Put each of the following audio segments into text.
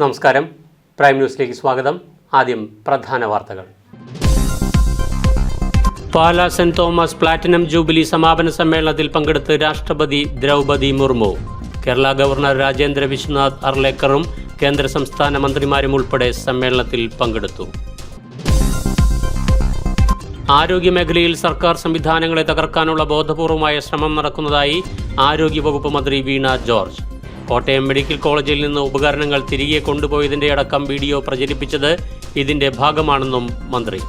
നമസ്കാരം. പ്രൈം ന്യൂസിലേക്ക് സ്വാഗതം. ആദ്യം പ്രധാന വാർത്തകൾ. പാലാ സെന്റ് തോമസ് പ്ലാറ്റിനം ജൂബിലി സമാപന സമ്മേളനത്തിൽ പങ്കെടുത്ത് രാഷ്ട്രപതി ദ്രൗപദി മുർമു. കേരള ഗവർണർ രാജേന്ദ്ര വിശ്വനാഥ് അർലേക്കറും കേന്ദ്ര സംസ്ഥാന മന്ത്രിമാരും ഉൾപ്പെടെ സമ്മേളനത്തിൽ പങ്കെടുത്തു. ആരോഗ്യമേഖലയിൽ സർക്കാർ സംവിധാനങ്ങളെ തകർക്കാനുള്ള ബോധപൂർവമായ ശ്രമം നടക്കുന്നതായി ആരോഗ്യവകുപ്പ് മന്ത്രി വീണ ജോർജ്. കോട്ടയം മെഡിക്കൽ കോളേജിൽ നിന്ന് ഉപകരണങ്ങൾ തിരികെ കൊണ്ടുപോയതിൻ്റെ അടക്കം വീഡിയോ പ്രചരിപ്പിച്ചത് ഇതിൻ്റെ ഭാഗമാണെന്നും മന്ത്രി.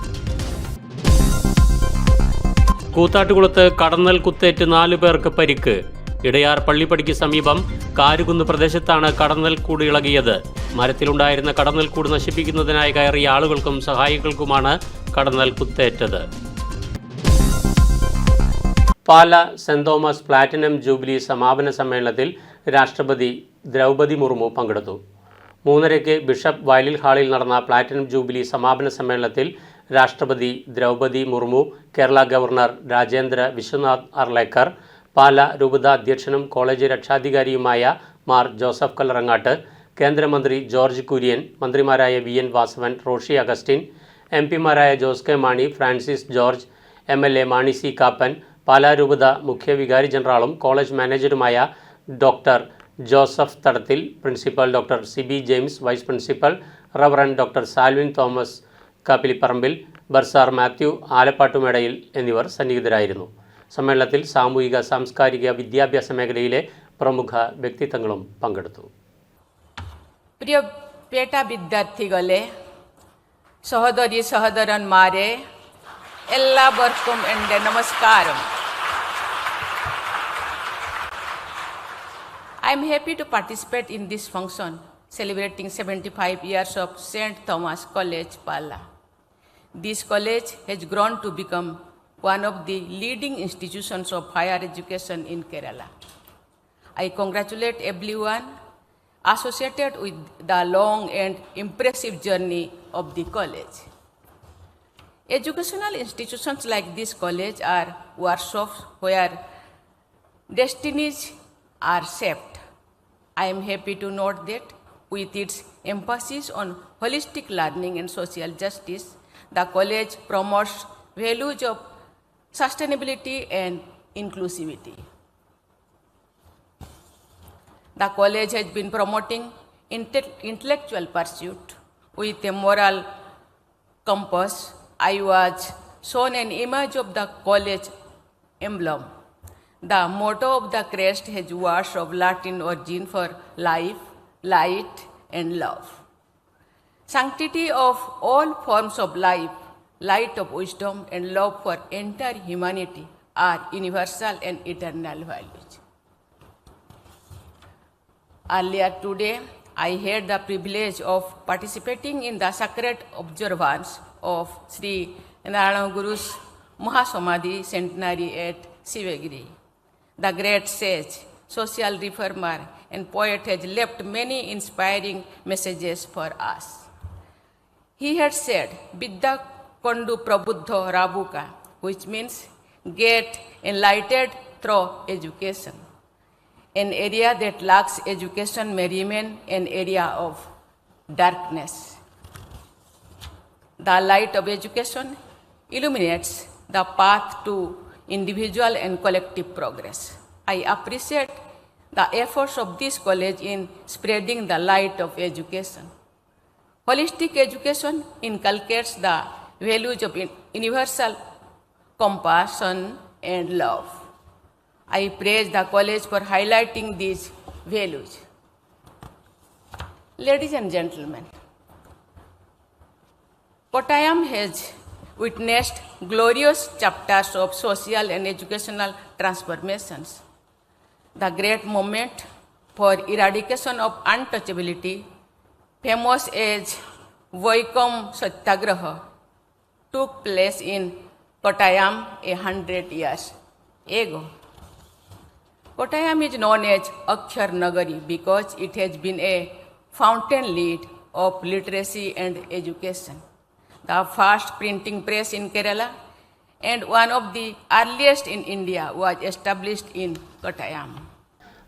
കൂത്താട്ടുകുളത്ത് കടന്നൽ കുത്തേറ്റ് 4 പേർക്ക് പരിക്ക്. ഇടയാർ പള്ളിപ്പടിക്ക് സമീപം കാരുകുന്ന് പ്രദേശത്താണ് കടന്നൽക്കൂട് ഇളകിയത്. മരത്തിലുണ്ടായിരുന്ന കടന്നൽക്കൂട് നശിപ്പിക്കുന്നതിനായി കയറിയ ആളുകൾക്കും സഹായികൾക്കുമാണ് കടന്നൽ കുത്തേറ്റത്. പാലാ സെന്റ് തോമസ് പ്ലാറ്റിനം ജൂബിലി സമാപന സമ്മേളനത്തിൽ രാഷ്ട്രപതി ദ്രൗപദി മുർമു പങ്കെടുത്തു. 3:30 ബിഷപ്പ് വയലിൽ ഹാളിൽ നടന്ന പ്ലാറ്റിനം ജൂബിലി സമാപന സമ്മേളനത്തിൽ രാഷ്ട്രപതി ദ്രൗപദി മുർമു, കേരള ഗവർണർ രാജേന്ദ്ര വിശ്വനാഥ് അർലേക്കർ, പാലാ രൂപത അധ്യക്ഷനും കോളേജ് രക്ഷാധികാരിയുമായ മാർ ജോസഫ് കല്ലറങ്ങാട്ട്, കേന്ദ്രമന്ത്രി ജോർജ് കുര്യൻ, മന്ത്രിമാരായ VN വാസവൻ, റോഷി അഗസ്റ്റിൻ, MP-മാരായ Jose K Mani, Francis George, MLA Mani C Kappan, Pala രൂപത മുഖ്യ വികാരി ജനറാളും കോളേജ് മാനേജറുമായ doctor Joseph Thadathil, principal doctor CB James, vice principal Reverend doctor Salvin Thomas Kappiliparambil, bursar Mathew, Alappattumedayil എന്നിവർ സന്നിഹിതരായിരുന്നു. സമ്മേളനത്തിൽ സാമൂഹിക സാംസ്കാരിക വിദ്യാഭ്യാസ മേഖലയിലെ പ്രമുഖ വ്യക്തിത്വങ്ങളും പങ്കെടുത്തു. പ്രിയപ്പെട്ട വിദ്യാർത്ഥികളെ, സഹോദരി സഹോദരന്മാരെ, എല്ലാവർക്കും എൻ്റെ നമസ്കാരം. I am happy to participate in this function celebrating 75 years of St. Thomas College, Pala. This college has grown to become one of the leading institutions of higher education in Kerala. I congratulate everyone associated with the long and impressive journey of the college. Educational institutions like this college are workshops where destinies are shaped. I am happy to note that with its emphasis on holistic learning and social justice, the college promotes values of sustainability and inclusivity. The college has been promoting intellectual pursuit with a moral compass. I was shown an image of the college emblem. The motto of the crest has words of Latin origin for life, light, and love. Sanctity of all forms of life, light of wisdom, and love for entire humanity are universal and eternal values. Earlier today, I had the privilege of participating in the sacred observance of Sri Narayana Guru's Mahasamadhi centenary at Sivagiri. The great sage, social reformer, and poet has left many inspiring messages for us. He had said, Vidya Kondu Prabuddho Rabuka, which means get enlightened through education. An area that lacks education may remain an area of darkness. The light of education illuminates the path to individual and collective progress. I appreciate the efforts of this college in spreading the light of education. Holistic education inculcates the values of universal compassion and love. I praise the college for highlighting these values. Ladies and gentlemen, Kottayam has witnessed glorious chapters of social and educational transformations. The great movement for eradication of untouchability, famous as Vaikom Satyagraha, took place in Kottayam 100 years ago. Kottayam is known as Akshar Nagari because it has been a fountainhead of literacy and education. The first printing press in Kerala and one of the earliest in India was established in Kottayam.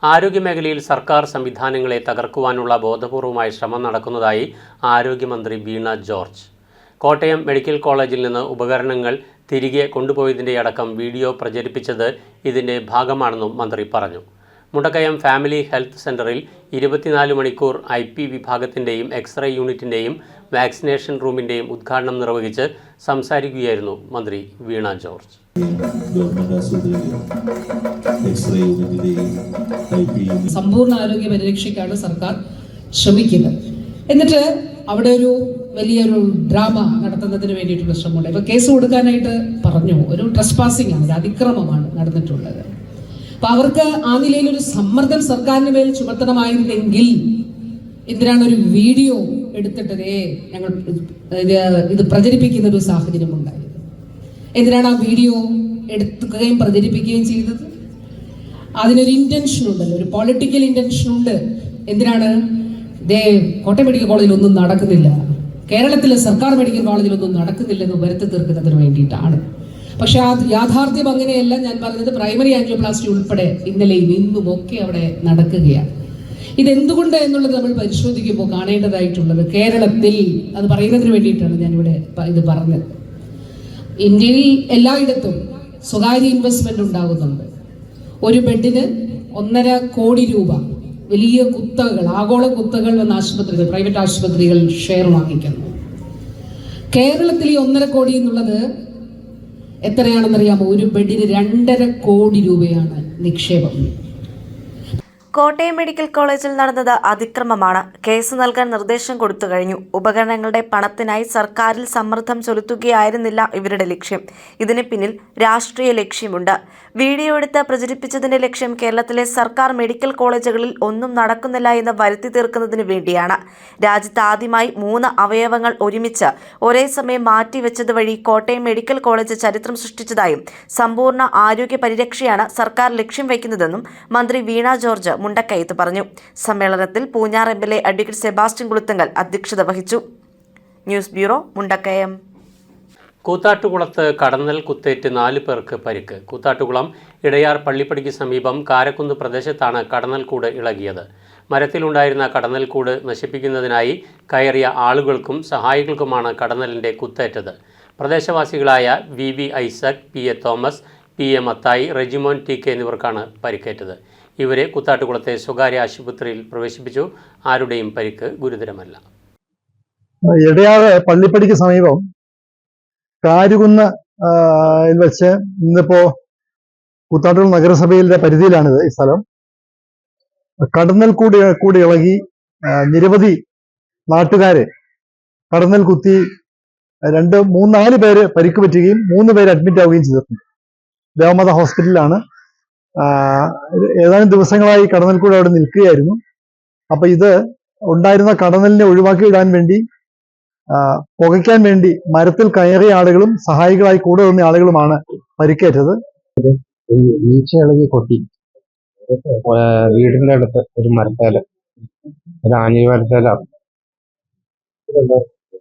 ആരോഗ്യമേഖലയിൽ സർക്കാർ സംവിധാനങ്ങളെ തകർക്കുവാനുള്ള ബോധപൂർവമായ ശ്രമം നടക്കുന്നതായി ആരോഗ്യമന്ത്രി വീണ George. Kottayam medical കോളേജിൽ നിന്ന് ഉപകരണങ്ങൾ തിരികെ കൊണ്ടുപോയതിൻ്റെയടക്കം വീഡിയോ പ്രചരിപ്പിച്ചത് ഇതിൻ്റെ ഭാഗമാണെന്നും മന്ത്രി പറഞ്ഞു. മുണ്ടക്കയം ഫാമിലി ഹെൽത്ത് സെൻ്ററിൽ 24 മണിക്കൂർ IP വിഭാഗത്തിൻ്റെയും എക്സ്റേ യൂണിറ്റിൻ്റെയും വാക്സിനേഷൻ റൂമിൻ്റെയും ഉദ്ഘാടനം നിർവഹിച്ച് സംസാരിക്കുകയായിരുന്നു മന്ത്രി വീണ ജോർജ്. സമ്പൂർണ്ണ ആരോഗ്യ പരിരക്ഷയ്ക്കാണ് സർക്കാർ ശ്രമിക്കുന്നത്. എന്നിട്ട് അവിടെ ഒരു വലിയൊരു ഡ്രാമ നടത്തുന്നതിന് വേണ്ടിയിട്ടുള്ള ശ്രമമുണ്ട്. ഇപ്പോൾ കേസ് കൊടുക്കാനായിട്ട് പറഞ്ഞു. ഒരു ട്രസ്പാസിംഗ് ആണ്, ഒരു അതിക്രമമാണ് നടന്നിട്ടുള്ളത്. അപ്പോൾ അവർക്ക് ആ നിലയിലൊരു സമ്മർദ്ദം സർക്കാരിന് മേൽ ചുമത്തണമായിരുന്നെങ്കിൽ എന്തിനാണ് ഒരു വീഡിയോ എടുത്തിട്ടേ ഞങ്ങൾ ഇത് പ്രചരിപ്പിക്കുന്ന ഒരു സാഹചര്യം ഉണ്ടായത്? എന്തിനാണ് ആ വീഡിയോ എടുക്കുകയും പ്രചരിപ്പിക്കുകയും ചെയ്തത്? അതിനൊരു ഇൻറ്റൻഷൻ ഉണ്ടല്ലോ, ഒരു പൊളിറ്റിക്കൽ ഇൻറ്റൻഷൻ ഉണ്ട്. എന്തിനാണ് കോട്ടയം മെഡിക്കൽ കോളേജിൽ ഒന്നും നടക്കുന്നില്ല, കേരളത്തിലെ സർക്കാർ മെഡിക്കൽ കോളേജിലൊന്നും നടക്കുന്നില്ലെന്ന് വരുത്തി തീർക്കുന്നതിന് വേണ്ടിയിട്ടാണ്. പക്ഷെ ആ യാഥാർത്ഥ്യം അങ്ങനെയല്ല. ഞാൻ പറഞ്ഞത് പ്രൈമറി ആൻജിയോപ്ലാസ്റ്റി ഉൾപ്പെടെ ഇന്നലെയും ഇന്നും ഒക്കെ അവിടെ നടക്കുകയാണ്. ഇതെന്തുകൊണ്ട് എന്നുള്ളത് നമ്മൾ പരിശോധിക്കുമ്പോൾ കാണേണ്ടതായിട്ടുള്ളത് കേരളത്തിൽ അത് പറയുന്നതിന് വേണ്ടിയിട്ടാണ് ഞാനിവിടെ ഇത് പറഞ്ഞത്. ഇന്ത്യയിൽ എല്ലായിടത്തും സ്വകാര്യ ഇൻവെസ്റ്റ്മെന്റ് ഉണ്ടാകുന്നുണ്ട്. ഒരു ബെഡിന് 1.5 കോടി രൂപ വലിയ കുത്തകൾ, ആഗോള കുത്തകൾ വന്ന ആശുപത്രികൾ, പ്രൈവറ്റ് ആശുപത്രികൾ ഷെയർ വാങ്ങിക്കുന്നു. കേരളത്തിൽ ഈ 1.5 കോടി എന്നുള്ളത് എത്രയാണെന്നറിയാമോ? ഒരു ബെഡിന് 2.5 കോടി രൂപയാണ് നിക്ഷേപം. കോട്ടയം മെഡിക്കൽ കോളേജിൽ നടന്നത് അതിക്രമമാണ്. കേസ് നൽകാൻ നിർദ്ദേശം കൊടുത്തു കഴിഞ്ഞു. ഉപകരണങ്ങളുടെ പണത്തിനായി സർക്കാരിൽ സമ്മർദ്ദം ചെലുത്തുകയായിരുന്നില്ല ഇവരുടെ ലക്ഷ്യം. ഇതിന് പിന്നിൽ രാഷ്ട്രീയ ലക്ഷ്യമുണ്ട്. വീഡിയോ എടുത്ത് പ്രചരിപ്പിച്ചതിന്റെ ലക്ഷ്യം കേരളത്തിലെ സർക്കാർ മെഡിക്കൽ കോളേജുകളിൽ ഒന്നും നടക്കുന്നില്ല എന്ന് വരുത്തി തീർക്കുന്നതിന് വേണ്ടിയാണ്. രാജ്യത്ത് ആദ്യമായി 3 അവയവങ്ങൾ ഒരുമിച്ച് ഒരേ സമയം മാറ്റിവെച്ചത് വഴി കോട്ടയം മെഡിക്കൽ കോളേജ് ചരിത്രം സൃഷ്ടിച്ചതായും സമ്പൂർണ്ണ ആരോഗ്യ പരിരക്ഷയാണ് സർക്കാർ ലക്ഷ്യം വയ്ക്കുന്നതെന്നും മന്ത്രി വീണ ജോർജ് മുണ്ടക്കയത്ത് പറഞ്ഞു. സമ്മേളനത്തിൽ പൂഞ്ഞാർ MLA അഡ്വക്കേറ്റ് സെബാസ്റ്റ്യൻ കുളുത്തങ്ങൽ അധ്യക്ഷത വഹിച്ചു. News bureau, Mundakayam. കൂത്താട്ടുകുളത്ത് കടന്നൽ കുത്തേറ്റ് 4 പേർക്ക് പരിക്ക്. കൂത്താട്ടുകുളം ഇടയാർ പള്ളിപ്പടിക്ക് സമീപം കാരക്കുന്ന് പ്രദേശത്താണ് കടന്നൽക്കൂട് ഇളകിയത്. മരത്തിലുണ്ടായിരുന്ന കടന്നൽക്കൂട് നശിപ്പിക്കുന്നതിനായി കയറിയ ആളുകൾക്കും സഹായികൾക്കുമാണ് കടന്നലിൻ്റെ കുത്തേറ്റത്. പ്രദേശവാസികളായ VV Isaac, PA Thomas, PA Mathai, Rejimon TK എന്നിവർക്കാണ് പരിക്കേറ്റത്. ഇവരെ കൂത്താട്ടുകുളത്തെ സ്വകാര്യ ആശുപത്രിയിൽ പ്രവേശിപ്പിച്ചു. ആരുടെയും പരിക്ക് ഗുരുതരമല്ല. ഇടയാർ പള്ളിപ്പടിക്ക് സമീപം കാരുകുന്ന് വെച്ച് ഇന്നിപ്പോ കൂത്താട്ടുകുളം നഗരസഭയിലെ പരിധിയിലാണിത്. ഈ സ്ഥലം കടന്നൽ കൂടി ഇളകി നിരവധി നാട്ടുകാരെ കടന്നൽ കുത്തി 4 പേര് പരിക്ക് പറ്റുകയും 3 പേര് അഡ്മിറ്റ് ആവുകയും ചെയ്തിട്ടുണ്ട്. ദേവമാത ഹോസ്പിറ്റലിലാണ്. ഏതാനും ദിവസങ്ങളായി കടന്നൽക്കൂട് അവിടെ നിൽക്കുകയായിരുന്നു. അപ്പൊ ഇത് ഉണ്ടായിരുന്ന കടന്നലിനെ ഒഴിവാക്കിയിടാൻ വേണ്ടി, പുകയ്ക്കാൻ വേണ്ടി മരത്തിൽ കയറിയ ആളുകളും സഹായികളായി കൂടെ നിന്ന ആളുകളുമാണ് പരിക്കേറ്റത്. ഈച്ച ഇളകി കൊട്ടി വീടിന്റെ അടുത്ത് ഒരു മരത്തേല, ഒരു ആഞ്ഞി മരത്തേല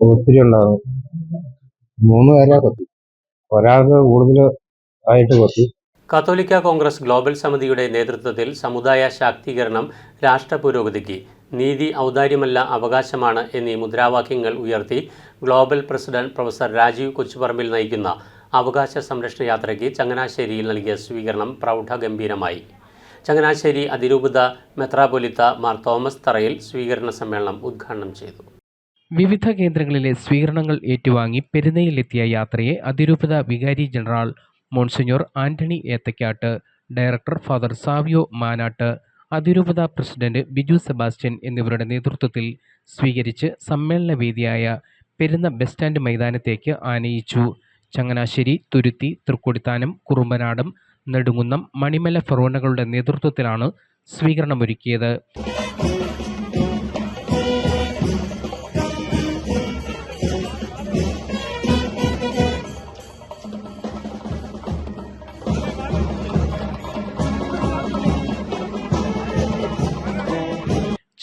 ഒത്തിരി ഉണ്ടാകും. 3 പേരെ കൊത്തി, ഒരാൾക്ക് കൂടുതൽ ആയിട്ട് കൊത്തി. കത്തോലിക്ക കോൺഗ്രസ് ഗ്ലോബൽ സമിതിയുടെ നേതൃത്വത്തിൽ സമുദായ ശാക്തീകരണം രാഷ്ട്ര പുരോഗതിക്ക്, നീതി ഔദാര്യമല്ല അവകാശമാണ് എന്നീ മുദ്രാവാക്യങ്ങൾ ഉയർത്തി global president professor Rajeev Kochuparambil നയിക്കുന്ന അവകാശ സംരക്ഷണ യാത്രയ്ക്ക് ചങ്ങനാശ്ശേരിയിൽ നൽകിയ സ്വീകരണം പ്രൗഢഗംഭീരമായി. ചങ്ങനാശ്ശേരി അതിരൂപത മെത്രാപ്പൊലീത്ത മാർ തോമസ് തറയിൽ സ്വീകരണ സമ്മേളനം ഉദ്ഘാടനം ചെയ്തു. വിവിധ കേന്ദ്രങ്ങളിലെ സ്വീകരണങ്ങൾ ഏറ്റുവാങ്ങി പെരുന്നയിലെത്തിയ യാത്രയെ അതിരൂപത വികാരി general Monsignor Antony Ethakkattu, director father Savio Manattu, അതിരൂപത പ്രസിഡന്റ് ബിജു സെബാസ്റ്റ്യൻ എന്നിവരുടെ നേതൃത്വത്തിൽ സ്വീകരിച്ച് സമ്മേളനവേദിയായ പെരുന്ന ബസ് സ്റ്റാൻഡ് മൈതാനത്തേക്ക് ആനയിച്ചു. ചങ്ങനാശ്ശേരി, തുരുത്തി, തൃക്കൊടിത്താനം, കുറുമ്പനാടം, നെടുങ്കുന്നം, മണിമല ഫെറോനകളുടെ നേതൃത്വത്തിലാണ് സ്വീകരണമൊരുക്കിയത്.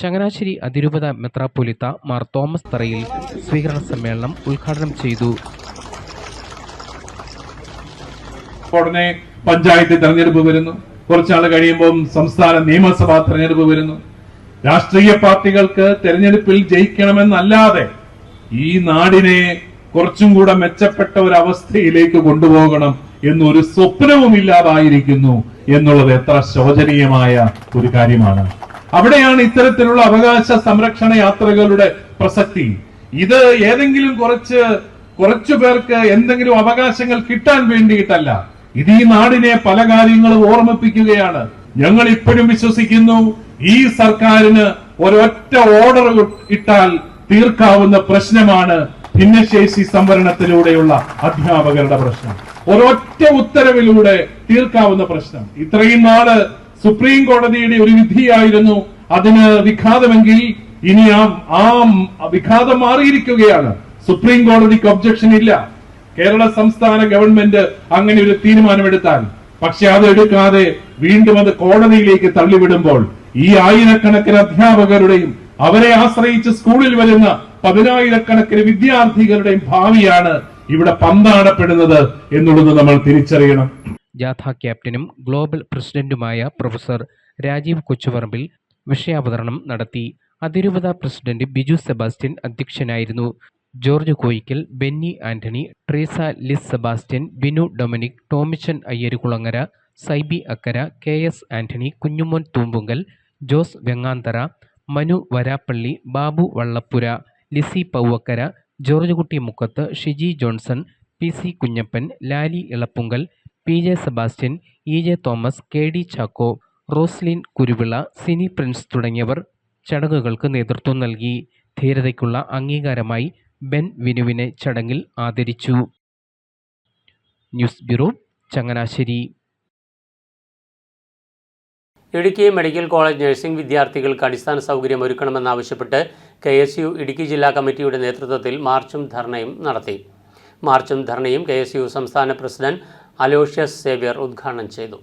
ചങ്ങനാശ്ശേരി അതിരൂപത മെത്രാപ്പൊലീത്ത മാർ തോമസ് തറയിൽ സ്വീകരണ സമ്മേളനം ഉദ്ഘാടനം ചെയ്തു. ഉടനെ പഞ്ചായത്ത് തെരഞ്ഞെടുപ്പ് വരുന്നു. കുറച്ചാൾ കഴിയുമ്പോൾ സംസ്ഥാന നിയമസഭാ തെരഞ്ഞെടുപ്പ് വരുന്നു. രാഷ്ട്രീയ പാർട്ടികൾക്ക് തെരഞ്ഞെടുപ്പിൽ ജയിക്കണമെന്നല്ലാതെ ഈ നാടിനെ കുറച്ചും കൂടെ മെച്ചപ്പെട്ട ഒരു അവസ്ഥയിലേക്ക് കൊണ്ടുപോകണം എന്നൊരു സ്വപ്നവും ഇല്ലാതായിരിക്കുന്നു എന്നുള്ളത് എത്ര ശോചനീയമായ ഒരു കാര്യമാണ്. അവിടെയാണ് ഇത്തരത്തിലുള്ള അവകാശ സംരക്ഷണ യാത്രകളുടെ പ്രസക്തി. ഇത് ഏതെങ്കിലും കുറച്ചു പേർക്ക് എന്തെങ്കിലും അവകാശങ്ങൾ കിട്ടാൻ വേണ്ടിയിട്ടല്ല. ഇത് ഈ നാടിനെ പല കാര്യങ്ങളും ഓർമ്മിപ്പിക്കുകയാണ്. ഞങ്ങൾ ഇപ്പോഴും വിശ്വസിക്കുന്നു, ഈ സർക്കാരിന് ഒരൊറ്റ ഓർഡർ ഇട്ടാൽ തീർക്കാവുന്ന പ്രശ്നമാണ് ഭിന്നശേഷി സംവരണത്തിലൂടെയുള്ള അധ്യാപകരുടെ പ്രശ്നം. ഒരൊറ്റ ഉത്തരവിലൂടെ തീർക്കാവുന്ന പ്രശ്നം. ഇത്രയും നാള് സുപ്രീം കോടതിയുടെ ഒരു വിധിയായിരുന്നു അതിന് വിഘാതമെങ്കിൽ ഇനി ആ വിഘാതം മാറിയിരിക്കുകയാണ്. സുപ്രീം കോടതിക്ക് ഒബ്ജക്ഷൻ ഇല്ല. കേരള സംസ്ഥാന ഗവൺമെന്റ് അങ്ങനെ ഒരു തീരുമാനമെടുത്താൽ, പക്ഷെ അതെടുക്കാതെ വീണ്ടും അത് കോടതിയിലേക്ക് തള്ളിവിടുമ്പോൾ ഈ ആയിരക്കണക്കിന് അധ്യാപകരുടെയും അവരെ ആശ്രയിച്ച് സ്കൂളിൽ വരുന്ന 10,000-കണക്കിന് വിദ്യാർത്ഥികളുടെയും ഭാവിയാണ് ഇവിടെ പന്താടപ്പെടുന്നത് എന്നുള്ളത് നമ്മൾ തിരിച്ചറിയണം. ജാഥ ക്യാപ്റ്റനും ഗ്ലോബൽ പ്രസിഡന്റുമായ പ്രൊഫസർ രാജീവ് കൊച്ചുപറമ്പിൽ വിഷയാവതരണം നടത്തി. അതിരൂപത പ്രസിഡന്റ് ബിജു സെബാസ്റ്റ്യൻ അധ്യക്ഷനായിരുന്നു. George Koyikkal, Benny Antony, Treesa Lis Sebastian, Binu Dominic, Tomichan Ayyarukulangara, Saiby Akkara, KS Antony, Kunjumon Thoombunkal, Jose Vengantara, Manu Varappally, Babu Vallappura, Lissy Pauvakkara, George Kutty Mukkath, Shiji Johnson, PC Kunjappan, Lali Elappunkal, PJ Sebastian, EJ Thomas, KD Chacko, Roslin Kuruvila, Sini Prince തുടങ്ങിയവർ ചടങ്ങുകൾക്ക് നേതൃത്വം നൽകി. ധീരതയ്ക്കുള്ള അംഗീകാരമായി ബെൻ വിനുവിനെ ചടങ്ങിൽ ആദരിച്ചു. News bureau, Changanassery. Idukki medical college nursing വിദ്യാർത്ഥികൾക്ക് അടിസ്ഥാന സൗകര്യം ഒരുക്കണമെന്നാവശ്യപ്പെട്ട് KSU ഇടുക്കി ജില്ലാ കമ്മിറ്റിയുടെ നേതൃത്വത്തിൽ മാർച്ചും ധർണയും നടത്തി. മാർച്ചും ധർണയും KSU സംസ്ഥാന പ്രസിഡന്റ് അലോഷ്യസ് സേവ്യർ ഉദ്ഘാടനം ചെയ്തു.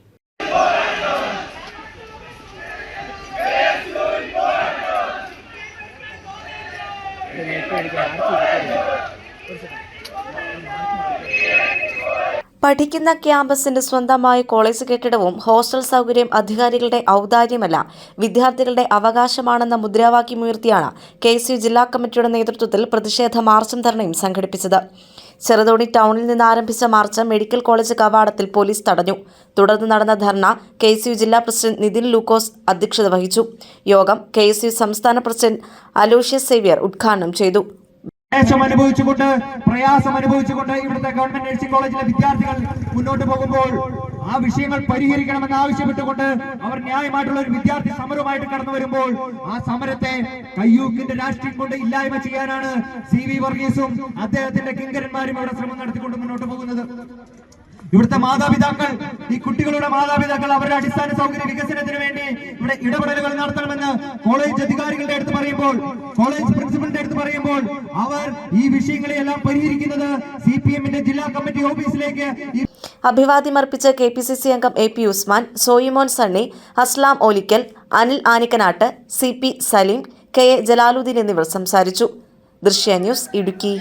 പഠിക്കുന്ന ക്യാമ്പസിന്റെ സ്വന്തമായ കോളേജ് കെട്ടിടവും ഹോസ്റ്റൽ സൗകര്യം അധികാരികളുടെ ഔദാര്യമല്ല, വിദ്യാർത്ഥികളുടെ അവകാശമാണെന്ന മുദ്രാവാക്യമുയർത്തിയാണ് KSU ജില്ലാ കമ്മിറ്റിയുടെ നേതൃത്വത്തിൽ പ്രതിഷേധ മാർച്ചും ധർണയും സംഘടിപ്പിച്ചത്. ചെറുതോണി ടൗണിൽ നിന്ന് ആരംഭിച്ച മാർച്ച് മെഡിക്കൽ കോളേജ് കവാടത്തിൽ പോലീസ് തടഞ്ഞു. തുടർന്ന് നടന്ന ധർണ KSU ജില്ലാ പ്രസിഡന്റ് നിതിൻ ലൂക്കോസ് അധ്യക്ഷത വഹിച്ചു. യോഗം KSU സംസ്ഥാന പ്രസിഡന്റ് അലോഷ്യസ് സേവ്യർ ഉദ്ഘാടനം ചെയ്തു. പ്രയാസം അനുഭവിച്ചുകൊണ്ട് ഇവിടുത്തെ ഗവൺമെന്റ് നഴ്സിംഗ് കോളേജിലെ വിദ്യാർത്ഥികൾ മുന്നോട്ട് പോകുമ്പോൾ ആ വിഷയങ്ങൾ പരിഹരിക്കണമെന്ന് ആവശ്യപ്പെട്ടുകൊണ്ട് അവർ ന്യായമായിട്ടുള്ള ഒരു വിദ്യാർത്ഥി സമരവുമായിട്ട് കടന്നു വരുമ്പോൾ ആ സമരത്തെ കയ്യൂക്കിന്റെ രാഷ്ട്രീയം കൊണ്ട് ഇല്ലായ്മ ചെയ്യാനാണ് CV വർഗീസും അദ്ദേഹത്തിന്റെ കിങ്കരന്മാരും ഇവിടെ ശ്രമം നടത്തിക്കൊണ്ട് മുന്നോട്ട് പോകുന്നത്. ഇവിടുത്തെ മാതാപിതാക്കൾ, ഈ കുട്ടികളുടെ മാതാപിതാക്കൾ അവരുടെ അടിസ്ഥാന സൗകര്യ വികസനത്തിന് വേണ്ടി ഇവിടെ ഇടപെടലുകൾ നടത്തണമെന്ന് കോളേജ് അധികാരികളുടെ അടുത്ത് പറയുമ്പോൾ, കോളേജ് പ്രിൻസിപ്പലിന്റെ അടുത്ത് പറയുമ്പോൾ അവർ ഈ വിഷയങ്ങളെല്ലാം പരിഹരിക്കുന്നത് CPM-ന്റെ ജില്ലാ കമ്മിറ്റി ഓഫീസിലേക്ക്. അഭിവാദ്യമർപ്പിച്ച KPCC അംഗം AP ഉസ്മാൻ, സോയിമോൻ സണ്ണി, അസ്ലാം ഓലിക്കൽ, അനിൽ ആനിക്കനാട്ട്, CP സലീം, KA ജലാലുദ്ദീൻ എന്നിവർ സംസാരിച്ചു. ദൃശ്യ news, Idukki.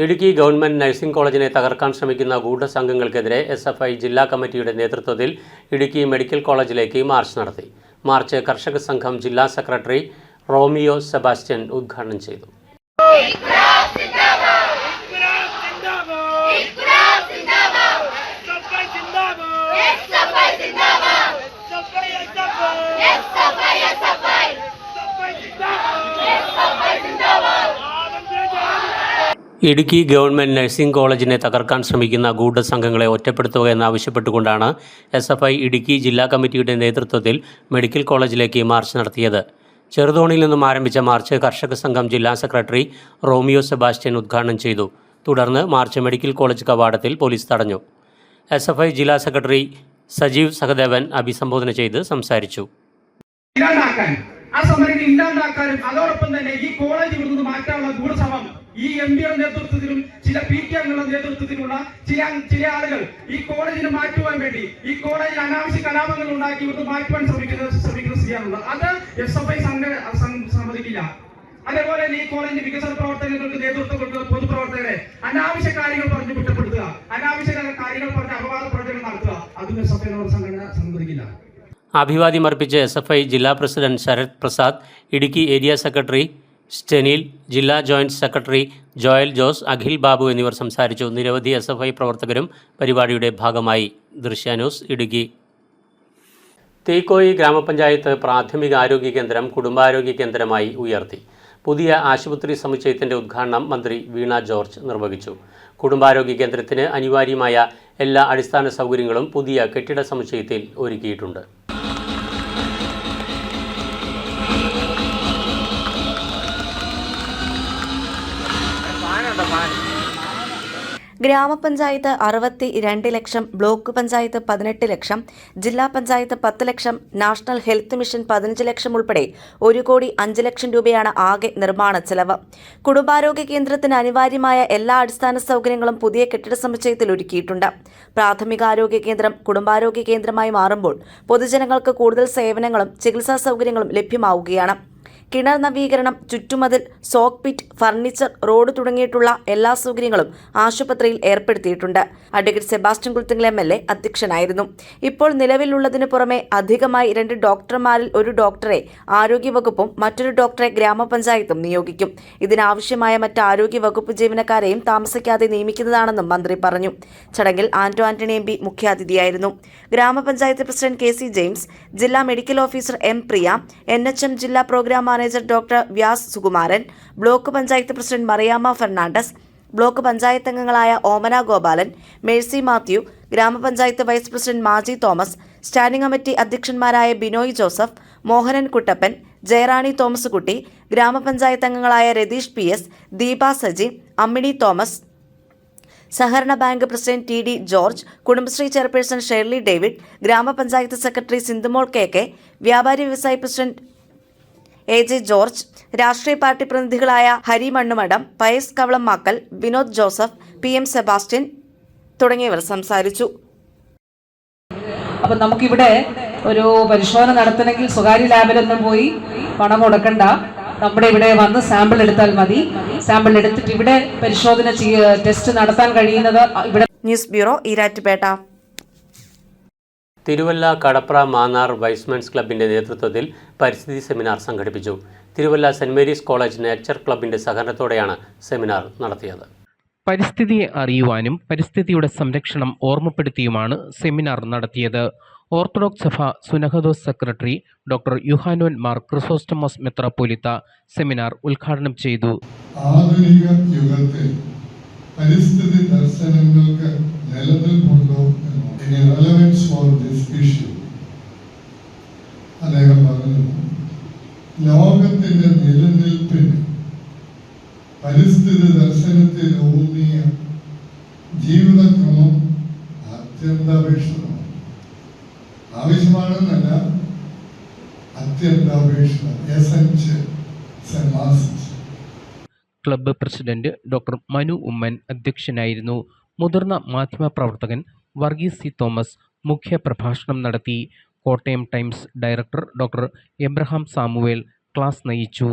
Idukki government nursing കോളേജിനെ തകർക്കാൻ ശ്രമിക്കുന്ന ഗൂഢസംഘങ്ങൾക്കെതിരെ SFI ജില്ലാ കമ്മിറ്റിയുടെ നേതൃത്വത്തിൽ ഇടുക്കി മെഡിക്കൽ കോളേജിലേക്ക് മാർച്ച് നടത്തി. മാർച്ച് കർഷക സംഘം ജില്ലാ സെക്രട്ടറി റോമിയോ സെബാസ്റ്റ്യൻ ഉദ്ഘാടനം ചെയ്തു. ഇടുക്കി ഗവൺമെന്റ് നഴ്സിംഗ് കോളേജിനെ തകർക്കാൻ ശ്രമിക്കുന്ന ഗൂഢസംഘങ്ങളെ ഒറ്റപ്പെടുത്തുക എന്നാവശ്യപ്പെട്ടുകൊണ്ടാണ് SFI ഇടുക്കി ജില്ലാ കമ്മിറ്റിയുടെ നേതൃത്വത്തിൽ മെഡിക്കൽ കോളേജിലേക്ക് മാർച്ച് നടത്തിയത്. ചെറുതോണിയിൽ നിന്നും ആരംഭിച്ച മാർച്ച് കർഷക സംഘം ജില്ലാ സെക്രട്ടറി റോമിയോ സെബാസ്റ്റ്യൻ ഉദ്ഘാടനം ചെയ്തു. തുടർന്ന് മാർച്ച് മെഡിക്കൽ കോളേജ് കവാടത്തിൽ പോലീസ് തടഞ്ഞു. SFI ജില്ലാ സെക്രട്ടറി സജീവ് സഹദേവൻ അഭിസംബോധന ചെയ്ത് സംസാരിച്ചു. ആ സമരങ്ങൾ ഇല്ലാണ്ടാക്കാനും അതോടൊപ്പം തന്നെ ഈ കോളേജ് ഇവിടുന്ന് മാറ്റാനുള്ള ഗൂഢശ്രമം ഈ MD-യുടെ നേതൃത്വത്തിലും ചില PTA-ങ്ങളുടെ നേതൃത്വത്തിലുള്ള ചില ആളുകൾ ഈ കോളേജിന് മാറ്റുവാൻ വേണ്ടി ഈ കോളേജിൽ അനാവശ്യ കലാപങ്ങൾ ഉണ്ടാക്കി ഇവിടുന്ന് മാറ്റുവാൻ ശ്രമിക്കുന്ന സ്ഥിതിയാണുള്ളത്. അത് SFI സമ്മതിക്കില്ല. അതേപോലെ തന്നെ ഈ കോളേജിന്റെ വികസന പ്രവർത്തനങ്ങൾക്ക് നേതൃത്വം കൊടുക്കുന്ന പൊതുപ്രവർത്തകരെ അനാവശ്യ കാര്യങ്ങൾ പറഞ്ഞ് കുറ്റപ്പെടുത്തുക, അനാവശ്യ കാര്യങ്ങൾ പറഞ്ഞ് അപവാദ പ്രചരണം നടത്തുക, അതൊന്നും സത്യനോട് സംഘടന സമ്മതിക്കില്ല. അഭിവാദ്യം അർപ്പിച്ച SFI ജില്ലാ president Sarath Prasad, Idukki area secretary Stenil, ജില്ലാ joint secretary Joel Jose, Akhil Babu എന്നിവർ സംസാരിച്ചു. നിരവധി SFI പ്രവർത്തകരും പരിപാടിയുടെ ഭാഗമായി. ദൃശ്യന്യൂസ് ഇടുക്കി. തീക്കോയി ഗ്രാമപഞ്ചായത്ത് പ്രാഥമിക ആരോഗ്യ കേന്ദ്രം കുടുംബാരോഗ്യ കേന്ദ്രമായി ഉയർത്തി. പുതിയ ആശുപത്രി സമുച്ചയത്തിൻ്റെ ഉദ്ഘാടനം മന്ത്രി വീണ ജോർജ് നിർവഹിച്ചു. കുടുംബാരോഗ്യ കേന്ദ്രത്തിന് അനിവാര്യമായ എല്ലാ അടിസ്ഥാന സൗകര്യങ്ങളും പുതിയ കെട്ടിട സമുച്ചയത്തിൽ ഒരുക്കിയിട്ടുണ്ട്. ഗ്രാമപഞ്ചായത്ത് 62 ലക്ഷം, ബ്ലോക്ക് പഞ്ചായത്ത് 18 ലക്ഷം, ജില്ലാ പഞ്ചായത്ത് 10 ലക്ഷം, നാഷണൽ ഹെൽത്ത് മിഷൻ 15 ലക്ഷം ഉൾപ്പെടെ 1,05 ലക്ഷം രൂപയാണ് ആകെ നിർമ്മാണ ചെലവ്. കുടുംബാരോഗ്യ കേന്ദ്രത്തിന് അനിവാര്യമായ എല്ലാ അടിസ്ഥാന സൗകര്യങ്ങളും പുതിയ കെട്ടിട സമുച്ചയത്തിൽ ഒരുക്കിയിട്ടുണ്ട്. പ്രാഥമികാരോഗ്യ കേന്ദ്രം കുടുംബാരോഗ്യ കേന്ദ്രമായി മാറുമ്പോൾ പൊതുജനങ്ങൾക്ക് കൂടുതൽ സേവനങ്ങളും ചികിത്സാ സൗകര്യങ്ങളും ലഭ്യമാവുകയാണ്. കിണർ നവീകരണം, ചുറ്റുമതിൽ, സോക്ക് പിറ്റ്, ഫർണിച്ചർ, റോഡ് തുടങ്ങിയിട്ടുള്ള എല്ലാ സൗകര്യങ്ങളും ആശുപത്രിയിൽ ഏർപ്പെടുത്തിയിട്ടുണ്ട്. അഡ്വക്കേറ്റ് സെബാസ്റ്റ്യൻ കുളത്തിങ്കൽ MLA അധ്യക്ഷനായിരുന്നു. ഇപ്പോൾ നിലവിലുള്ളതിനു പുറമെ അധികമായി 2 ഡോക്ടർമാരിൽ 1 ഡോക്ടറെ ആരോഗ്യവകുപ്പും മറ്റൊരു ഡോക്ടറെ ഗ്രാമപഞ്ചായത്തും നിയോഗിക്കും. ഇതിനാവശ്യമായ മറ്റ് ആരോഗ്യവകുപ്പ് ജീവനക്കാരെയും താമസിക്കാതെ നിയമിക്കുന്നതാണെന്നും മന്ത്രി പറഞ്ഞു. ചടങ്ങിൽ ആന്റണി MP മുഖ്യാതിഥിയായിരുന്നു. ഗ്രാമപഞ്ചായത്ത് പ്രസിഡന്റ് KC ജെയിംസ്, ജില്ലാ medical officer M Priya, NHM ജില്ലാ programme manager doctor Vyas Sukumaran, block panchayat president Mariamma Fernandez, block panchayat അംഗങ്ങളായ ഓമന ഗോപാലൻ, മേഴ്സി മാത്യു, ഗ്രാമപഞ്ചായത്ത് vice president Maji Thomas, standing committee അധ്യക്ഷന്മാരായ ബിനോയ് ജോസഫ്, മോഹനൻ കുട്ടപ്പൻ, ജയറാണി തോമസ് കുട്ടി, ഗ്രാമപഞ്ചായത്ത് അംഗങ്ങളായ രതീഷ് PS, ദീപ സജി, അമ്മിണി തോമസ്, സഹകരണ bank president TD George, Kudumbashree chairperson Shirley David, ഗ്രാമപഞ്ചായത്ത് secretary Sindhumol KK, വ്യാപാരി വ്യവസായി പ്രസിഡന്റ് AJ ജോർജ്, രാഷ്ട്രീയ party പ്രതിനിധികളായ Hari മണ്ണുമഠം, Pius കവളം മാക്കൽ, Vinod Joseph, PM Sebastian തുടങ്ങിയവർ സംസാരിച്ചു. അപ്പം നമുക്കിവിടെ ഒരു പരിശോധന നടത്തണമെങ്കിൽ സ്വകാര്യ ലാബിലൊന്നും പോയി പണം കൊടുക്കണ്ട. നമ്മുടെ ഇവിടെ വന്ന് സാമ്പിൾ എടുത്താൽ മതി. സാമ്പിൾ എടുത്തിട്ട് ഇവിടെ പരിശോധന ടെസ്റ്റ് നടത്താൻ കഴിയുന്നത് ഇവിടെ. News bureau, Erattupetta. Thiruvalla Kadapra Mannar Y's Men's ക്ലബിൻ്റെ നേതൃത്വത്തിൽ പരിസ്ഥിതി സെമിനാർ സംഘടിപ്പിച്ചു. Thiruvalla saint Mary's college nature ക്ലബിൻ്റെ സഹകരണത്തോടെയാണ് സെമിനാർ നടത്തിയത്. പരിസ്ഥിതിയെ അറിയുവാനും പരിസ്ഥിതിയുടെ സംരക്ഷണം ഓർമ്മപ്പെടുത്തിയുമാണ് സെമിനാർ നടത്തിയത്. ഓർത്തഡോക്സ് സഭ സുനഹദോസ് സെക്രട്ടറി ഡോക്ടർ യുഹാനോൻ മാർ ക്രിസോസ്റ്റമോസ് മെത്രാപ്പോലിത്ത സെമിനാർ ഉദ്ഘാടനം ചെയ്തു. ആധുനിക യുഗത്തിൽ പരിസ്ഥിതി ദർശനങ്ങൾക്ക് നിലനിൽപ്പുണ്ടോ റെലവൻസ് ഫോർ ദിസ് ഇഷ്യൂ അദ്ദേഹം പറഞ്ഞു. ലോകത്തിന്റെ നിലനിൽപ്പിന് പരിസ്ഥിതി ദർശനത്തിൽ ഊന്നിയ ജീവിതക്രമം അത്യന്താപേക്ഷിതമാണ്. ആവശ്യമാണെന്നല്ല, അത്യന്താപേക്ഷിതം. Club president doctor Manu Oommen അധ്യക്ഷനായിരുന്നു. മുതിർന്ന മാധ്യമപ്രവർത്തകൻ വർഗീസ് C തോമസ് മുഖ്യ പ്രഭാഷണം നടത്തി. Kottayam Times director doctor Abraham Samuel class നയിച്ചു.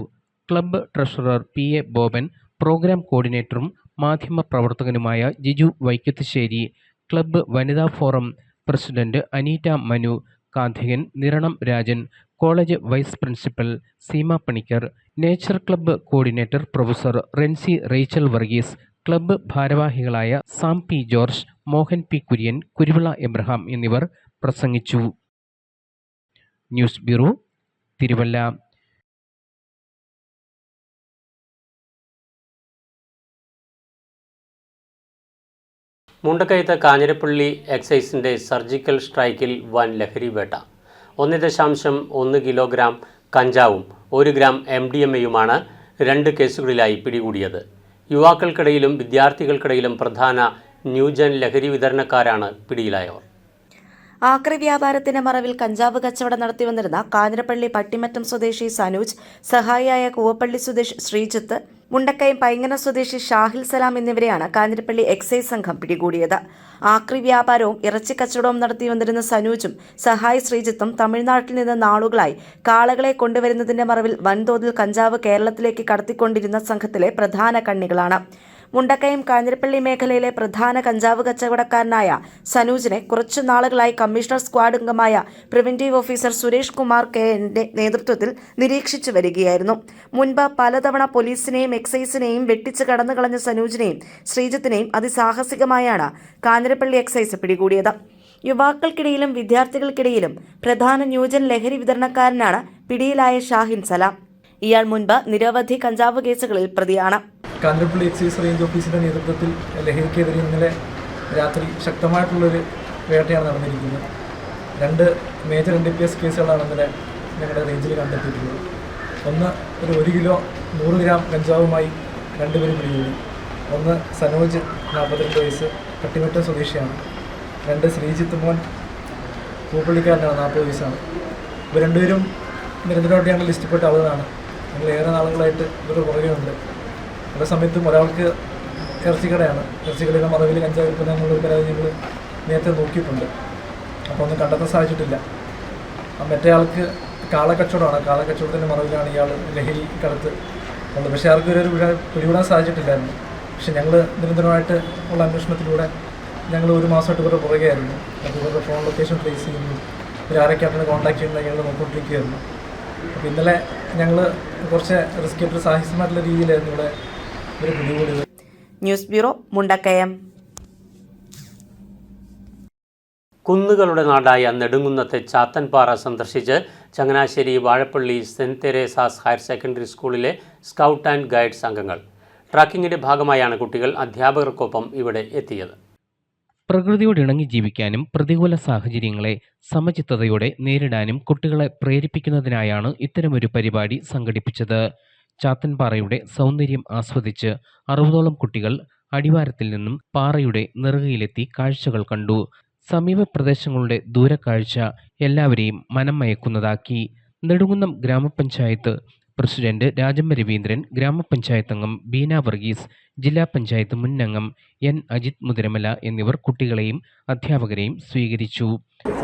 Club treasurer PA Boban, program കോർഡിനേറ്ററും മാധ്യമപ്രവർത്തകനുമായ ജിജു വൈക്കത്തുശ്ശേരി, ക്ലബ്ബ് വനിതാ forum president Aneeta Manu, Kanthikan Niranam Rajan, college vice principal Seema Panicker, nature club coordinator professor Rency Rachel Varghese, club ഭാരവാഹികളായ സാം P ജോർജ്, മോഹൻ P കുര്യൻ, കുരുവിള എബ്രഹാം എന്നിവർ പ്രസംഗിച്ചു. News bureau, Thiruvalla. മുണ്ടക്കയത്ത് കാഞ്ഞിരപ്പള്ളി എക്സൈസിൻ്റെ സർജിക്കൽ സ്ട്രൈക്കിൽ വൻ ലഹരി വേട്ട. 1.1 കിലോഗ്രാം കഞ്ചാവും 1 ഗ്രാം MDMAയുമാണ് 2 കേസുകളിലായി പിടികൂടിയത്. യുവാക്കൾക്കിടയിലും വിദ്യാർത്ഥികൾക്കിടയിലും പ്രധാന ന്യൂജൻ ലഹരി വിതരണക്കാരാണ് പിടിയിലായവർ. ആക്രി വ്യാപാരത്തിന്റെ മറവിൽ കഞ്ചാവ് കച്ചവടം നടത്തിവന്നിരുന്ന കാഞ്ഞിരപ്പള്ളി പട്ടിമറ്റം സ്വദേശി സനൂജ്, സഹായിയായ കൂവപ്പള്ളി സ്വദേശി ശ്രീജിത്ത്, മുണ്ടക്കയം പൈങ്ങന സ്വദേശി ഷാഹിൽ സലാം എന്നിവരെയാണ് കാഞ്ഞിരപ്പള്ളി എക്സൈസ് സംഘം പിടികൂടിയത്. ആക്രി വ്യാപാരവും ഇറച്ചിക്കച്ചവടവും നടത്തി വന്നിരുന്ന സനൂജും സഹായി ശ്രീജിത്തും തമിഴ്നാട്ടിൽ നിന്ന് നാളുകളായി കാളകളെ കൊണ്ടുവരുന്നതിന്റെ മറവിൽ വൻതോതിൽ കഞ്ചാവ് കേരളത്തിലേക്ക് കടത്തിക്കൊണ്ടിരുന്ന സംഘത്തിലെ പ്രധാന കണ്ണികളാണ്. മുണ്ടക്കയം കാഞ്ഞിരപ്പള്ളി മേഖലയിലെ പ്രധാന കഞ്ചാവ് കച്ചവടക്കാരനായ സനൂജിനെ കുറച്ചു നാളുകളായി കമ്മീഷണർ സ്ക്വാഡ് അംഗമായ പ്രിവന്റീവ് ഓഫീസർ സുരേഷ് കുമാർ കെന്റെ നേതൃത്വത്തിൽ നിരീക്ഷിച്ചു വരികയായിരുന്നു. മുൻപ് പലതവണ പോലീസിനെയും എക്സൈസിനെയും വെട്ടിച്ച് കടന്നുകളഞ്ഞ സനൂജിനെയും ശ്രീജിത്തിനെയും അതിസാഹസികമായാണ് കാഞ്ഞിരപ്പള്ളി എക്സൈസ് പിടികൂടിയത്. യുവാക്കൾക്കിടയിലും വിദ്യാർത്ഥികൾക്കിടയിലും പ്രധാന ന്യൂജൻ ലഹരി വിതരണക്കാരനാണ് പിടിയിലായ ഷാഹിൻ സലാം. ഇയാൾ മുൻപ് നിരവധി കഞ്ചാവ് കേസുകളിൽ പ്രതിയാണ്. കാഞ്ഞിരപ്പള്ളി എക്സൈസ് റേഞ്ച് ഓഫീസിൻ്റെ നേതൃത്വത്തിൽ ലഹരിക്കെതിരെ ഇന്നലെ രാത്രി ശക്തമായിട്ടുള്ളൊരു വേട്ടയാണ് നടന്നിരിക്കുന്നത്. 2 മേജർ NDPS കേസുകളാണ് ഇന്നലെ ഞങ്ങളുടെ റേഞ്ചിൽ കണ്ടെത്തിയിട്ടുള്ളത്. ഒന്ന്, ഒരു 1 കിലോ 100 ഗ്രാം കഞ്ചാവുമായി 2 പേരും പിടികൂടി. ഒന്ന് സനോജ് 42 വയസ്സ് പട്ടിമറ്റം സ്വദേശിയാണ്. 2 ശ്രീജിത്ത് മോൻ പൂപ്പള്ളിക്കാരനാണ് 40 വയസ്സാണ്. ഇവർ 2 പേരും നിരന്തരമായിട്ട് ഞങ്ങൾ ലിസ്റ്റിൽപ്പെട്ട ആളുകളാണ്. ഞങ്ങൾ ഏറെ നാളുകളായിട്ട് ഇവരുടെ പുറകെയുണ്ട്. പല സമയത്തും ഒരാൾക്ക് ഇറച്ചിക്കടയുടെ മറവിൽ കഞ്ചാവ് വിൽക്കുന്ന എന്നുള്ളൊരു പരാതി ഞങ്ങൾ നേരത്തെ നോക്കിയിട്ടുണ്ട്. അപ്പോൾ ഒന്നും കണ്ടെത്താൻ സാധിച്ചിട്ടില്ല. മറ്റേ ആൾക്ക് കാളക്കച്ചവടമാണ്. കാളക്കച്ചവടത്തിൻ്റെ മറവിലാണ് ഇയാൾ ലഹരി കടത്ത് ഉള്ളത്. പക്ഷേ ആർക്ക് ഒരു പിടികൂടാൻ സാധിച്ചിട്ടില്ലായിരുന്നു. പക്ഷേ ഞങ്ങൾ നിരന്തരമായിട്ട് ഉള്ള അന്വേഷണത്തിലൂടെ ഞങ്ങൾ 1 മാസമായിട്ട് ഇവരുടെ പുറകെയായിരുന്നു. ഇവരുടെ ഫോൺ ലൊക്കേഷൻ ട്രേസ് ചെയ്യുന്നു, ഇവരാരൊക്കെയാണ് കോൺടാക്ട് ചെയ്യുന്നത് ഞങ്ങൾ നോക്കിക്കൊണ്ടിരിക്കുകയായിരുന്നു. അപ്പോൾ ഇന്നലെ ഞങ്ങൾ കുറച്ച് റിസ്ക് ആയിട്ട് സാഹസികമായിട്ടുള്ള രീതിയിലായിരുന്നു ഇവിടെ ഒരു പിടികൂടിയത്. News bureau, Mundakayam. കുന്നുകളുടെ നാടായ നെടുങ്കുന്നത്തെ ചാത്തൻപാറ സന്ദർശിച്ച് Changanassery Vazhappally saint Teresa's higher secondary സ്കൂളിലെ സ്കൗട്ട് ആൻഡ് ഗൈഡ്സ് അംഗങ്ങൾ. ട്രക്കിങ്ങിന്റെ ഭാഗമായാണ് കുട്ടികൾ അധ്യാപകർക്കൊപ്പം ഇവിടെ എത്തിയത്. പ്രകൃതിയോട് ഇണങ്ങി ജീവിക്കാനും പ്രതികൂല സാഹചര്യങ്ങളെ സമചിത്തതയോടെ നേരിടാനും കുട്ടികളെ പ്രേരിപ്പിക്കുന്നതിനായാണ് ഇത്തരമൊരു പരിപാടി സംഘടിപ്പിച്ചത്. ചാത്തൻപാറയുടെ സൗന്ദര്യം ആസ്വദിച്ച് 60ഓളം കുട്ടികൾ അടിവാരത്തിൽ നിന്നും പാറയുടെ നെറുകയിലെത്തി കാഴ്ചകൾ കണ്ടു. സമീപ പ്രദേശങ്ങളുടെ ദൂരക്കാഴ്ച എല്ലാവരെയും മനം മയക്കുന്നതാക്കി. നെടുങ്കുന്നം ഗ്രാമപഞ്ചായത്ത് പ്രസിഡന്റ് രാജമ്മ രവീന്ദ്രൻ, ഗ്രാമപഞ്ചായത്ത് അംഗം ബീന വർഗീസ്, ജില്ലാ പഞ്ചായത്ത് മുൻ അംഗം N അജിത് മുതിരമല എന്നിവർ കുട്ടികളെയും അധ്യാപകരെയും സ്വീകരിച്ചു.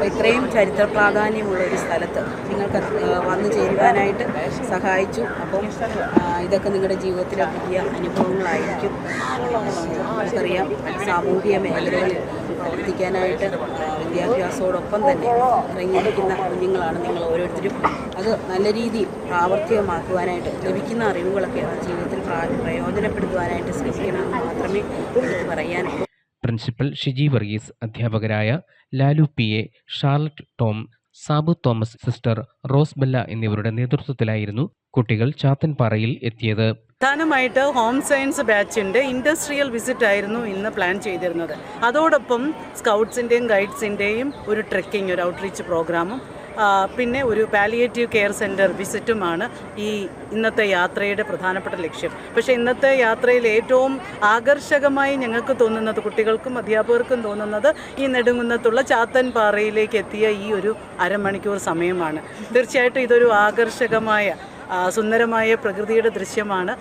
ഇത്രയും ചരിത്ര പ്രാധാന്യമുള്ള ഒരു സ്ഥലത്ത് നിങ്ങൾക്ക് വന്നു ചേരുവാനായിട്ട് സഹായിച്ചു. അപ്പം ഇതൊക്കെ നിങ്ങളുടെ ജീവിതത്തിലെ പുതിയ അനുഭവങ്ങളായിരിക്കും. നമുക്കറിയാം, സാമൂഹിക മേഖലകളിൽ പ്രവർത്തിക്കാനായിട്ട് വിദ്യാഭ്യാസത്തോടൊപ്പം തന്നെ ഇറങ്ങിയിരിക്കുന്ന കുഞ്ഞുങ്ങളാണ് നിങ്ങൾ ഓരോരുത്തരും. അത് നല്ല രീതിയിൽ പ്രാവർത്തികമാക്കുവാനായിട്ട് ലഭിക്കുന്ന അറിവുകളൊക്കെ ജീവിതത്തിൽ പ്രയോജനപ്പെടുത്തുവാനായിട്ട് ശ്രമിക്കണമെന്ന് മാത്രമേ എനിക്ക് പറയാനുള്ളൂ. പ്രിൻസിപ്പൽ ഷിജി വർഗീസ്, അധ്യാപകരായ Lalu PA, Charlotte Tom, Sabu Thomas, sister rose Bella എന്നിവരുടെ നേതൃത്വത്തിലായിരുന്നു കുട്ടികൾ ചാത്തൻപാറയിൽ എത്തിയത്. പ്രധാനമായിട്ട് ഹോം സയൻസ് ബാച്ചിൻ്റെ ഇൻഡസ്ട്രിയൽ വിസിറ്റ് ആയിരുന്നു ഇന്ന് പ്ലാൻ ചെയ്തിരുന്നത്. അതോടൊപ്പം സ്കൗട്ട്സിൻ്റെയും ഗൈഡ്സിൻ്റെയും ഒരു ട്രെക്കിംഗ്, ഒരു ഔട്ട്റീച്ച് പ്രോഗ്രാമും പിന്നെ ഒരു പാലിയേറ്റീവ് കെയർ സെൻറ്റർ വിസിറ്റുമാണ് ഈ ഇന്നത്തെ യാത്രയുടെ പ്രധാനപ്പെട്ട ലക്ഷ്യം. പക്ഷേ ഇന്നത്തെ യാത്രയിൽ ഏറ്റവും ആകർഷകമായി ഞങ്ങൾക്ക് തോന്നുന്നത്, കുട്ടികൾക്കും അധ്യാപകർക്കും തോന്നുന്നത്, ഈ നെടുങ്കുന്നത്തുള്ള ചാത്തൻപാറയിലേക്ക് എത്തിയ ഈ ഒരു അരമണിക്കൂർ സമയമാണ്. തീർച്ചയായിട്ടും ഇതൊരു ആകർഷകമായ സുന്ദരമായ പ്രകൃതിയുടെ ദൃശ്യമാണ്.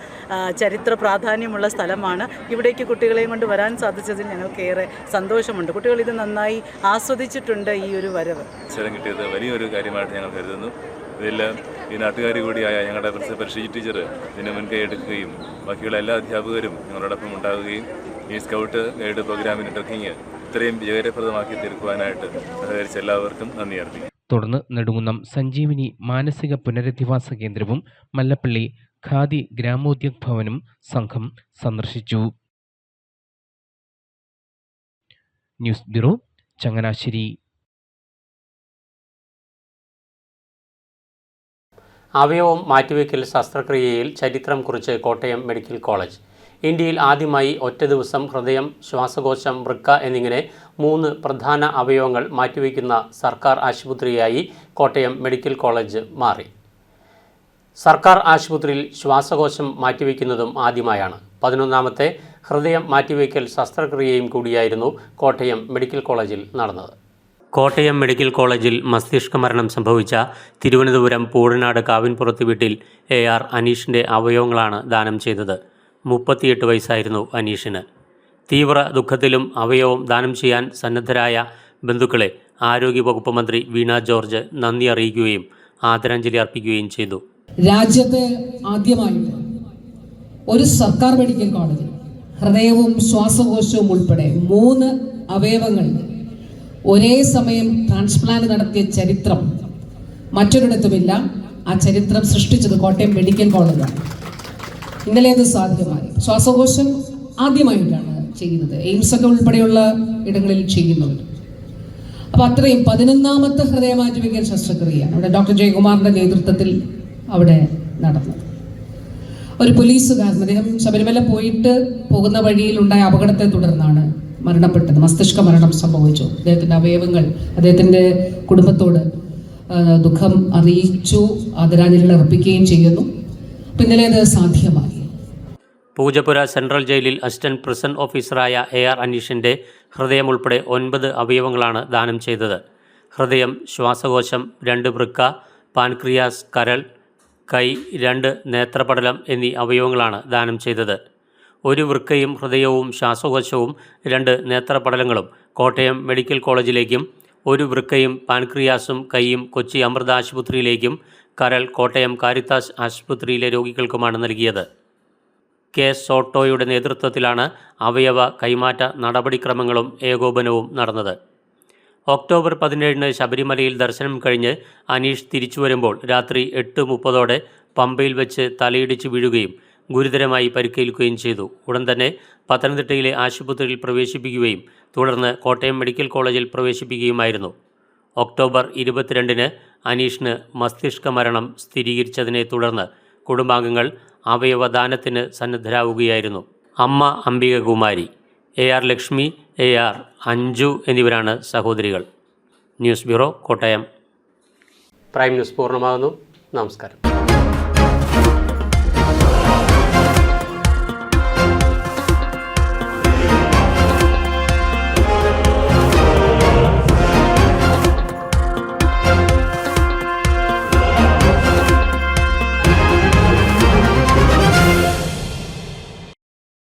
ചരിത്ര പ്രാധാന്യമുള്ള സ്ഥലമാണ്. ഇവിടേക്ക് കുട്ടികളെയും കൊണ്ട് വരാൻ സാധിച്ചതിൽ ഞങ്ങൾക്കേറെ സന്തോഷമുണ്ട്. കുട്ടികൾ ഇത് നന്നായി ആസ്വദിച്ചിട്ടുണ്ട്. ഈ ഒരു വരവ് കിട്ടിയത് വലിയൊരു കാര്യമായിട്ട് ഞങ്ങൾ കരുതുന്നു. ഇതിൽ ഈ നാട്ടുകാരി കൂടിയായ ഞങ്ങളുടെ പ്രിൻസിപ്പൽ ഷീ ടീച്ചർ ഇതിന് മുൻകൈ എടുക്കുകയും ബാക്കിയുള്ള എല്ലാ അധ്യാപകരും ഞങ്ങളോടൊപ്പം ഉണ്ടാവുകയും ഈ സ്കൗട്ട് ഗൈഡ് പ്രോഗ്രാമിന് ട്രക്കിങ് ഇത്രയും വിജയപ്രദമാക്കി തീർക്കുവാനായിട്ട് സഹകരിച്ച എല്ലാവർക്കും നന്ദി അർപ്പിക്കുന്നു. തുടർന്ന് നെടുങ്കുന്നം സഞ്ജീവനി മാനസിക പുനരധിവാസ കേന്ദ്രവും മല്ലപ്പള്ളി ഖാദി ഗ്രാമോദ്योग ഭവനും സംഘം സന്ദർശിച്ചു. News bureau, Changanassery. അവയവം മാറ്റിവെക്കൽ ശസ്ത്രക്രിയയിൽ ചരിത്രം കുറിച്ച് കോട്ടയം മെഡിക്കൽ കോളേജ്. ഇന്ത്യയിൽ ആദ്യമായി ഒറ്റ ദിവസം ഹൃദയം, ശ്വാസകോശം, വൃക്ക എന്നിങ്ങനെ 3 പ്രധാന അവയവങ്ങൾ മാറ്റിവെക്കുന്ന സർക്കാർ ആശുപത്രിയായി കോട്ടയം മെഡിക്കൽ കോളേജ് മാറി. സർക്കാർ ആശുപത്രിയിൽ ശ്വാസകോശം മാറ്റിവെക്കുന്നതും ആദ്യമായാണ്. 11ാമത്തെ ഹൃദയം മാറ്റിവെക്കൽ ശസ്ത്രക്രിയയും കൂടിയായിരുന്നു കോട്ടയം മെഡിക്കൽ കോളേജിൽ നടന്നത്. കോട്ടയം മെഡിക്കൽ കോളേജിൽ മസ്തിഷ്ക മരണം സംഭവിച്ച തിരുവനന്തപുരം പൂടനാട് കാവിൻപുറത്ത് വീട്ടിൽ AR അനീഷിൻ്റെ അവയവങ്ങളാണ് ദാനം ചെയ്തത്. 38 വയസ്സായിരുന്നു അനീഷിന്. തീവ്ര ദുഃഖത്തിലും അവയവം ദാനം ചെയ്യാൻ സന്നദ്ധരായ ബന്ധുക്കളെ ആരോഗ്യവകുപ്പ് മന്ത്രി വീണ ജോർജ് നന്ദി അറിയിക്കുകയും ആദരാഞ്ജലി അർപ്പിക്കുകയും ചെയ്തു. രാജ്യത്ത് ആദ്യമായിട്ട് ഒരു സർക്കാർ മെഡിക്കൽ കോളേജിൽ ഹൃദയവും ശ്വാസകോശവും ഉൾപ്പെടെ 3 അവയവങ്ങൾ ഒരേ സമയം ട്രാൻസ്പ്ലാന്റ് നടത്തിയ ചരിത്രം മറ്റൊരിടത്തുമില്ല. ആ ചരിത്രം സൃഷ്ടിച്ചത് കോട്ടയം മെഡിക്കൽ കോളേജാണ്. ഇന്നലെ അത് സാധ്യമായി. ശ്വാസകോശം ആദ്യമായിട്ടാണ് ചെയ്യുന്നത്. എയിംസൊക്കെ ഉൾപ്പെടെയുള്ള ഇടങ്ങളിൽ ചെയ്യുന്നുണ്ട്. അപ്പോൾ അത്രയും 11ാമത്തെ ഹൃദയമാറ്റിവെക്കൽ ശസ്ത്രക്രിയ അവിടെ ഡോക്ടർ ജയകുമാറിന്റെ നേതൃത്വത്തിൽ അവിടെ നടന്നത്. ഒരു പോലീസുകാരൻ, അദ്ദേഹം ശബരിമല പോകുന്ന വഴിയിൽ ഉണ്ടായ അപകടത്തെ തുടർന്നാണ് മരണപ്പെട്ടത്. മസ്തിഷ്ക മരണം സംഭവിച്ചു. അദ്ദേഹത്തിൻ്റെ അവയവങ്ങൾ അദ്ദേഹത്തിൻ്റെ കുടുംബത്തോട് ദുഃഖം അറിയിച്ചു, ആദരാഞ്ജലികൾ അർപ്പിക്കുകയും ചെയ്യുന്നു. ഇന്നലെ അത് സാധ്യമായി. പൂജപ്പുര സെൻട്രൽ ജയിലിൽ അസിസ്റ്റന്റ് പ്രിസൺ ഓഫീസറായ AR അനീഷിൻ്റെ ഹൃദയം ഉൾപ്പെടെ 9 അവയവങ്ങളാണ് ദാനം ചെയ്തത്. ഹൃദയം, ശ്വാസകോശം, 2 വൃക്ക, പാൻക്രിയാസ്, കരൾ, കൈ, 2 നേത്രപടലം എന്നീ അവയവങ്ങളാണ് ദാനം ചെയ്തത്. 1 വൃക്കയും ഹൃദയവും ശ്വാസകോശവും 2 നേത്രപടലങ്ങളും കോട്ടയം മെഡിക്കൽ കോളേജിലേക്കും 1 വൃക്കയും പാൻക്രിയാസും കൈയും കൊച്ചി അമൃത ആശുപത്രിയിലേക്കും കരൾ കോട്ടയം കാരിത്താസ് ആശുപത്രിയിലെ രോഗികൾക്കുമാണ് നൽകിയത്. കെ സോട്ടോയുടെ നേതൃത്വത്തിലാണ് അവയവ കൈമാറ്റ നടപടിക്രമങ്ങളും ഏകോപനവും നടന്നത്. ഒക്ടോബർ 17 ശബരിമലയിൽ ദർശനം കഴിഞ്ഞ് അനീഷ് തിരിച്ചു വരുമ്പോൾ രാത്രി 8:30 പമ്പയിൽ വെച്ച് തലയിടിച്ച് വീഴുകയും ഗുരുതരമായി പരിക്കേൽക്കുകയും ചെയ്തു. ഉടൻ തന്നെ പത്തനംതിട്ടയിലെ ആശുപത്രിയിൽ പ്രവേശിപ്പിക്കുകയും തുടർന്ന് കോട്ടയം മെഡിക്കൽ കോളേജിൽ പ്രവേശിപ്പിക്കുകയുമായിരുന്നു. ഒക്ടോബർ 22 അനീഷിന് മസ്തിഷ്ക മരണം സ്ഥിരീകരിച്ചതിനെ തുടർന്ന് കുടുംബാംഗങ്ങൾ അവയവദാനത്തിന് സന്നദ്ധരാവുകയായിരുന്നു. അമ്മ അംബികകുമാരി, AR ലക്ഷ്മി, AR അഞ്ജു എന്നിവരാണ് സഹോദരികൾ. News bureau, Kottayam. Prime news പൂർണ്ണമാകുന്നു. നമസ്കാരം.